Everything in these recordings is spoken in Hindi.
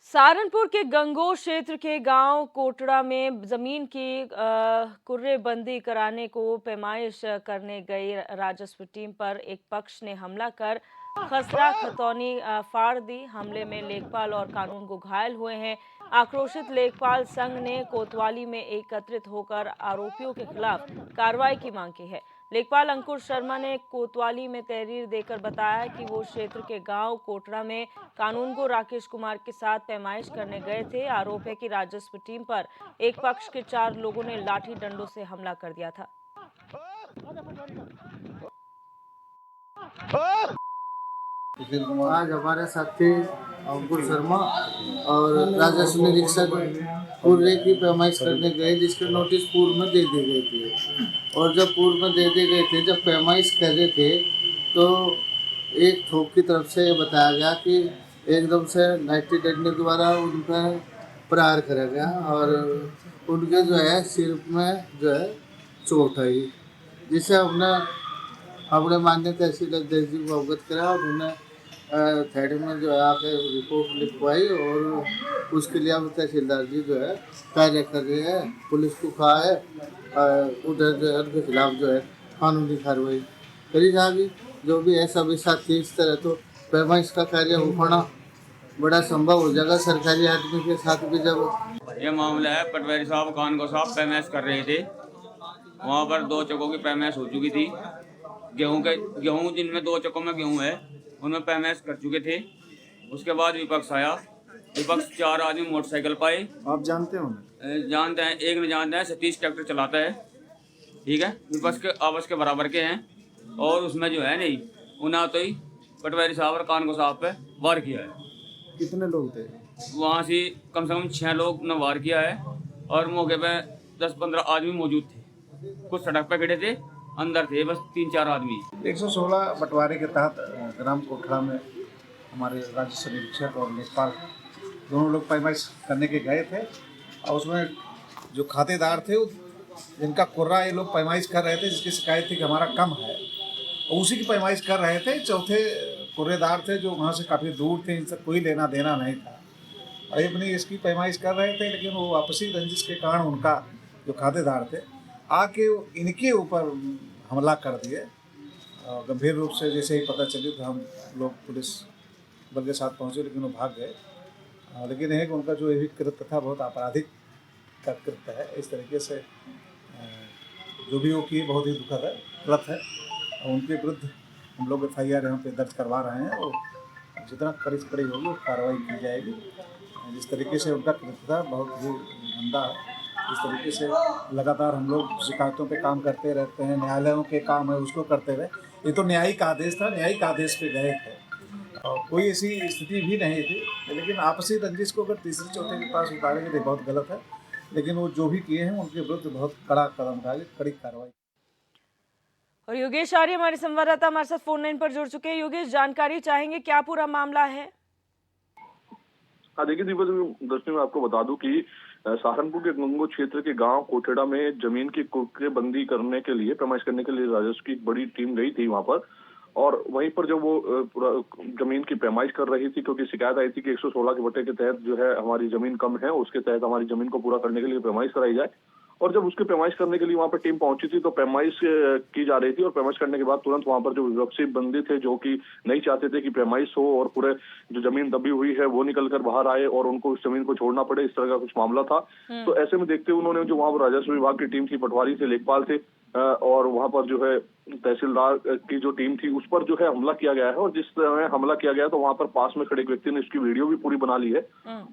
सहारनपुर के गंगोह क्षेत्र के गांव कोटड़ा में जमीन की कुर्रेबंदी कराने को पैमाइश करने गई राजस्व टीम पर एक पक्ष ने हमला कर खसरा खतौनी फाड़ दी। हमले में लेखपाल और कानून को घायल हुए हैं। आक्रोशित लेखपाल संघ ने कोतवाली में एकत्रित होकर आरोपियों के खिलाफ कार्रवाई की मांग की है। लेखपाल अंकुर शर्मा ने कोतवाली में तहरीर देकर बताया कि वो क्षेत्र के गांव कोटड़ा में कानून को राकेश कुमार के साथ पैमाइश करने गए थे। आरोप है कि राजस्व टीम पर एक पक्ष के 4 लोगों ने लाठी डंडों से हमला कर दिया था। आज हमारे साथी अंकुर शर्मा और राजस्व निरीक्षक पूर्व की पैमाइश करने गए, जिसके नोटिस पूर्व में दे दी गई थी। और जब पूर्व में दे दिए गए थे, जब पैमाइश कर रहे थे तो एक थोक की तरफ से ये बताया गया कि एकदम से लाठी डंडे द्वारा उन पर प्रहार करा गया और उनके जो है सिर में जो है चोट आई, जिसे हमने अपने माननीय तहसील अध्यक्ष जी को अवगत करा और उन्हें थेड में जो है आके रिपोर्ट लिखवाई और उसके लिए अब तहसीलदार जी जो है कार्य कर रहे हैं। पुलिस को कहा है उधर जो है उनके खिलाफ जो है कानूनी कार्रवाई करी जाएगी। जो भी है सभी साथी इस तरह तो पैमाइश का कार्य हो पाना बड़ा संभव हो जाएगा सरकारी आदमी के साथ भी। जब ये मामला है, पटवारी साहब कानगो साहब पैमाइश कर रहे थे। वहाँ पर 2 चकों की पैमाइश हो चुकी थी। गेहूँ जिनमें 2 चकों में गेहूँ है उनमें पैमाइश कर चुके थे। उसके बाद विपक्ष आया। विपक्ष 4 आदमी मोटरसाइकिल पाए। आप जानते हो जानते हैं, एक ने जानते हैं, सतीश ट्रैक्टर चलाता है, ठीक है। विपक्ष के आपस के बराबर के हैं और उसमें जो है नहीं उन्हें तो ही पटवारी साहब और कानगो साहब पे वार किया है। कितने लोग थे? वहाँ से कम 6 लोग ने वार किया है और मौके पे 10-15 आदमी मौजूद थे। कुछ सड़क पे खड़े थे, अंदर थे बस 3-4 आदमी। 116 बंटवारे के तहत ग्राम कोठड़ा में हमारे राजस्व निरीक्षक और लेखपाल दोनों लोग पैमाइश करने के गए थे और उसमें जो खातेदार थे जिनका कुर्रा ये लोग पैमाइश कर रहे थे, जिसकी शिकायत थी कि हमारा कम है, और उसी की पैमाइश कर रहे थे। चौथे कुर्रेदार थे जो वहाँ से काफ़ी दूर थे, इनसे कोई लेना देना नहीं था और ये अपनी इसकी पैमाइश कर रहे थे। लेकिन वो आपसी रंजिश के कारण उनका जो खातेदार थे आके इनके ऊपर हमला कर दिए। गंभीर रूप से जैसे ही पता चली तो हम लोग पुलिस बल के साथ पहुँचे, लेकिन वो भाग गए। लेकिन है कि उनका जो ये कृत्य था बहुत आपराधिक का कृत्य है। इस तरीके से जो भी वो किए बहुत ही दुखद है, गलत है और उनके विरुद्ध हम लोग FIR यहाँ पे दर्ज करवा रहे हैं और जितना कड़ी से कड़ी होगी कार्रवाई की जाएगी। जिस तरीके से उनका कृत्य था बहुत ही गंदा है। इस तरीके से लगातार हम लोग शिकायतों पे काम करते रहते हैं, न्यायालयों के काम है उसको करते रहे। ये तो न्यायिक आदेश था, न्यायिक आदेश पे गए थे और कोई ऐसी स्थिति भी नहीं थी। लेकिन आपसी रंजिश को अगर तीसरे चौथे के पास उतारेंगे तो बहुत गलत है। लेकिन वो जो भी किए हैं उनके विरुद्ध बहुत कड़ा कदम उठाएंगे, कड़ी कार्रवाई। और योगेश आर्य हमारे संवाददाता हमारे साथ फोन लाइन पर जुड़ चुके हैं। योगेश, जानकारी चाहेंगे, क्या पूरा मामला है? हाँ देखिए दर्शनी, मैं आपको बता दूं कि सहारनपुर के गंगोह क्षेत्र के गांव कोठेड़ा में जमीन की कुर्रेबंदी करने के लिए, पैमाइश करने के लिए राजस्व की बड़ी टीम गई थी वहां पर। और वहीं पर जब वो पूरा जमीन की पैमाइश कर रही थी, क्योंकि शिकायत आई थी कि 116 के बटे के तहत जो है हमारी जमीन कम है, उसके तहत हमारी जमीन को पूरा करने के लिए पैमाइश कराई जाए। और जब उसकी पैमाइश करने के लिए वहां पर टीम पहुंची थी तो पैमाइश की जा रही थी और पैमाइश करने के बाद तुरंत वहां पर जो विपक्षी बंदी थे जो कि नहीं चाहते थे कि पैमाइश हो और पूरे जो जमीन दबी हुई है वो निकलकर बाहर आए और उनको उस जमीन को छोड़ना पड़े, इस तरह का कुछ मामला था। तो ऐसे में देखते हुए उन्होंने जो वहां पर राजस्व विभाग की टीम थी, पटवारी थे, लेखपाल थे और वहां पर जो है तहसीलदार की जो टीम थी उस पर जो है हमला किया गया है। और जिस तरह हमला किया गया तो वहां पर पास में खड़े एक व्यक्ति ने इसकी वीडियो भी पूरी बना ली है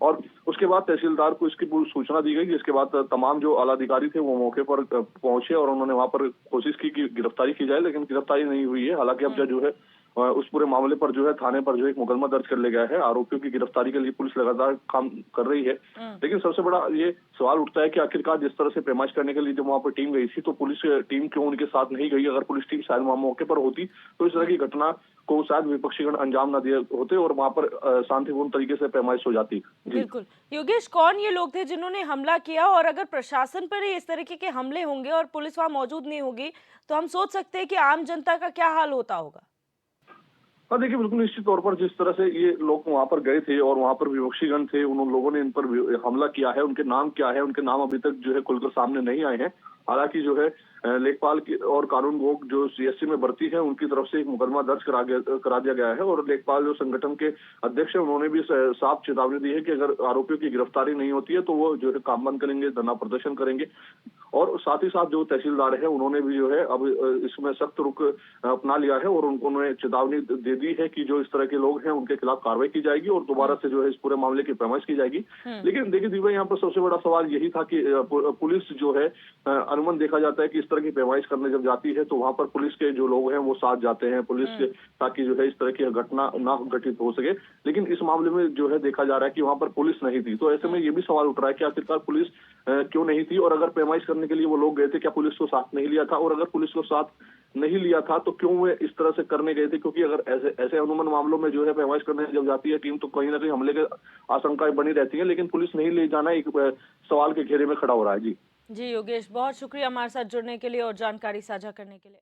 और उसके बाद तहसीलदार को इसकी पूरी सूचना दी गई। जिसके बाद तमाम जो आला अधिकारी थे वो मौके पर पहुंचे और उन्होंने वहां पर कोशिश की कि गिरफ्तारी की जाए, लेकिन गिरफ्तारी नहीं हुई है। हालांकि अब जो है उस पूरे मामले पर जो है थाने पर जो एक मुकदमा दर्ज कर लिया गया है। आरोपियों की गिरफ्तारी के लिए पुलिस लगातार काम कर रही है। लेकिन सबसे बड़ा ये सवाल उठता है कि आखिरकार जिस तरह से पैमाइश करने के लिए जब वहां पर टीम गई थी तो पुलिस टीम क्यों उनके साथ नहीं गई? अगर पुलिस टीम शायद वहां मौके पर होती तो इस तरह की घटना को शायद विपक्षीगण अंजाम न दिए होते और वहां पर शांतिपूर्ण तरीके से पैमाइश हो जाती। बिल्कुल। योगेश, कौन ये लोग थे जिन्होंने हमला किया? और अगर प्रशासन पर ही इस तरीके के हमले होंगे और पुलिस वहां मौजूद नहीं होगी तो हम सोच सकते हैं कि आम जनता का क्या हाल होता होगा। हाँ देखिए, बिल्कुल निश्चित तौर पर जिस तरह से ये लोग वहां पर गए थे और वहां पर विपक्षीगण थे, उन लोगों ने इन पर हमला किया है। उनके नाम क्या है, उनके नाम अभी तक जो है खुलकर सामने नहीं आए हैं। हालांकि जो है लेखपाल की और कानून गोग जो सीएससी में भर्ती है, उनकी तरफ से एक मुकदमा दर्ज करा दिया गया है। और लेखपाल जो संगठन के अध्यक्ष है, उन्होंने भी साफ चेतावनी दी है कि अगर आरोपियों की गिरफ्तारी नहीं होती है तो वो जो है काम बंद करेंगे, धरना प्रदर्शन करेंगे। और साथ ही साथ जो तहसीलदार है, उन्होंने भी जो है अब इसमें सख्त रुख अपना लिया है और उन्होंने चेतावनी दे दी है कि जो इस तरह के लोग हैं उनके खिलाफ कार्रवाई की जाएगी और दोबारा से जो है इस पूरे मामले की पैमाइश की जाएगी। लेकिन देखिए दीपा, यहाँ पर सबसे बड़ा सवाल यही था कि पुलिस जो है अमूमन देखा जाता है कि इस तरह की पैमाइश करने जब जाती है तो वहां पर पुलिस के जो लोग हैं वो साथ जाते हैं, पुलिस के, ताकि जो है इस तरह की घटना ना घटित हो सके। लेकिन इस मामले में जो है देखा जा रहा है कि वहां पर पुलिस नहीं थी। तो ऐसे में ये भी सवाल उठ रहा है कि आखिरकार पुलिस क्यों नहीं थी, और अगर पैमाइश करने के लिए वो लोग गए थे, क्या पुलिस को साथ नहीं लिया था? और अगर पुलिस को साथ नहीं लिया था तो क्यों वे इस तरह से करने गए थे? क्योंकि अगर ऐसे अनुमान मामलों में जो है पैमाइश करने जब जाती है टीम, तो कहीं ना कहीं हमले की आशंकाएं बनी रहती है। लेकिन पुलिस नहीं ले जाना एक सवाल के घेरे में खड़ा हो रहा है। जी जी योगेश, बहुत शुक्रिया हमारे साथ जुड़ने के लिए और जानकारी साझा करने के लिए।